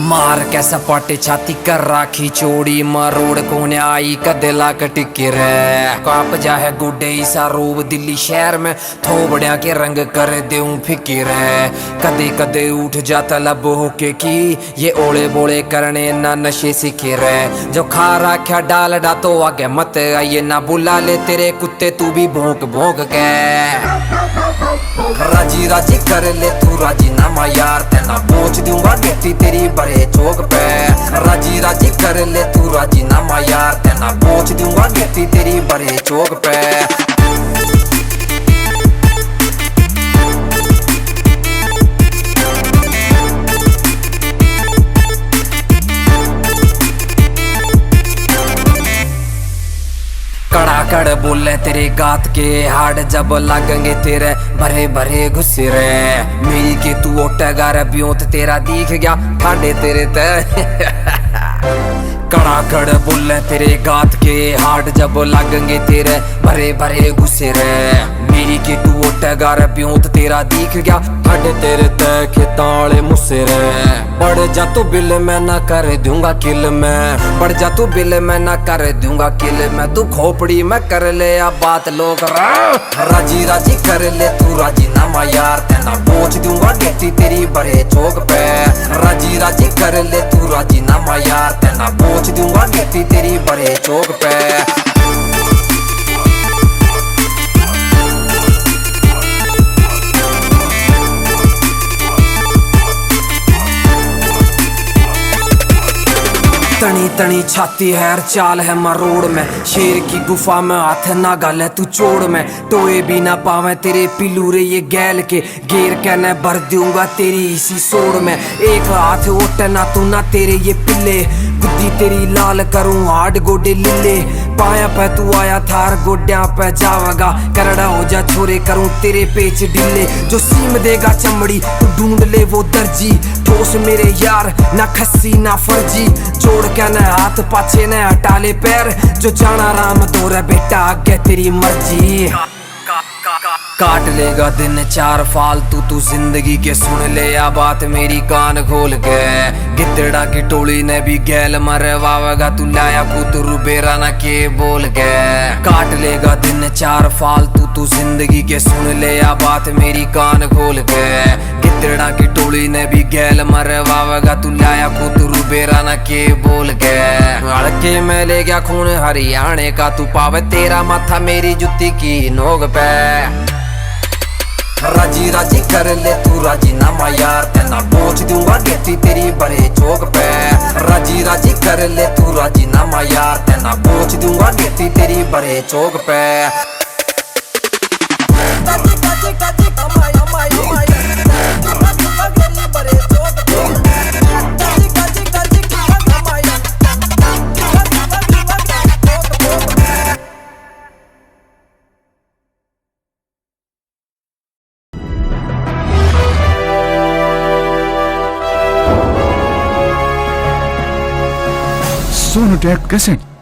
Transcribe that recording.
मार के सपाटे छाती कर राखी चोड़ी मरोड़ कोने आई कदे लाक टिके रे काप जा है गुड्डे सा रूप दिल्ली शहर में थोबड़िया के रंग कर देऊं फिकिर है कदे कदे उठ जाता लब होके की ये ओले बोले करने ना नशे सीखे रे जो खा राख्या डाल डा तो आगे मत आइए ना बुला ले तेरे कुत्ते तू भी भोंक भोंक के राजी राजी कर ले तू राजी नामा यार तेना पहुंच दूंगा गेटी तेरी बड़े चौक पे राजी राजी कर ले तू राजी नामा यार तेना पहुंच दूंगा गेटी तेरी बड़े चौक पे कड़ाकड़ बोले तेरे गात के हाड जब लगेंगे तेरे भरे भरे गुस्से रे मेरी के तू ओटगार ब्योत तेरा दिख गया ठाडे तेरे ते कड़ाकड़ बोले तेरे गात के हाड जब लगेंगे तेरे भरे भरे गुस्से रे मेरी के तू ओटगार ब्योत तेरा दिख गया ठाडे तेरे ते खेताले मुस्से रे बढ़ जा तू बिल मैं ना कर दूंगा किल मैं बढ़ जा तू बिल मैं ना कर दूंगा किल मैं तू खोपड़ी में कर ले अब बात लोग राजी राजी कर ले तू राजी नामा यार तेना पहुंच दूंगा गेटी तेरी बड़े चौक पे राजी राजी कर ले तू राजी नामा यार तेना पहुंच दूंगा गेटी तेरी बड़े चौक पे तनी तनी छाती है चाल है मरोड़ में शेर की गुफा में हाथ ना गाले तू चोड़ में टोए भी ना पावे तेरे पिलू रे ये गैल के गेर कहने भर दूंगा तेरी इसी सोड़ में एक हाथ उठे ना तू ना तेरे ये पिल्ले गुद्दी तेरी लाल करूं हाड गोडे लिले पाया पे तू आया थार गोड्या पे जावेगा करड़ा हो जा छोरे करूं तेरे पेच ढीले जो सीम देगा चमड़ी तू ढूंढ ले वो दर्जी ठोस मेरे यार ना खस्सी ना फर्जी जोड़ के न हाथ पाछे न हटा ले पैर जो जाना राम दौरे बेटा आगे तेरी मर्जी काट लेगा दिन चार फालतू तू जिंदगी के सुन ले या बात मेरी कान खोल के गिद्दड़ा की टोली ने भी गैल मरवावेगा तू लाया कुतरू बेरा ना के बोल के काट लेगा दिन चार फालतू तू जिंदगी के सुन ले या बात मेरी कान खोल के गिद्दड़ा की टोली ने भी गैल मरवावेगा तू लाया कुतरू बेरा ना के बोल के हड़के में ले गया खून हरियाणे का तू पावे तेरा माथा मेरी जुत्ती की नोक पे राजी राजी कर ले तू राजी नामा यार तेना पहुंच दूंगा गेटी तेरी बड़े चौक पे राजी राजी कर ले तू राजी नामा यार तेना पहुंच दूंगा गेटी तेरी बड़े चौक पे सोनू टेक कैसेट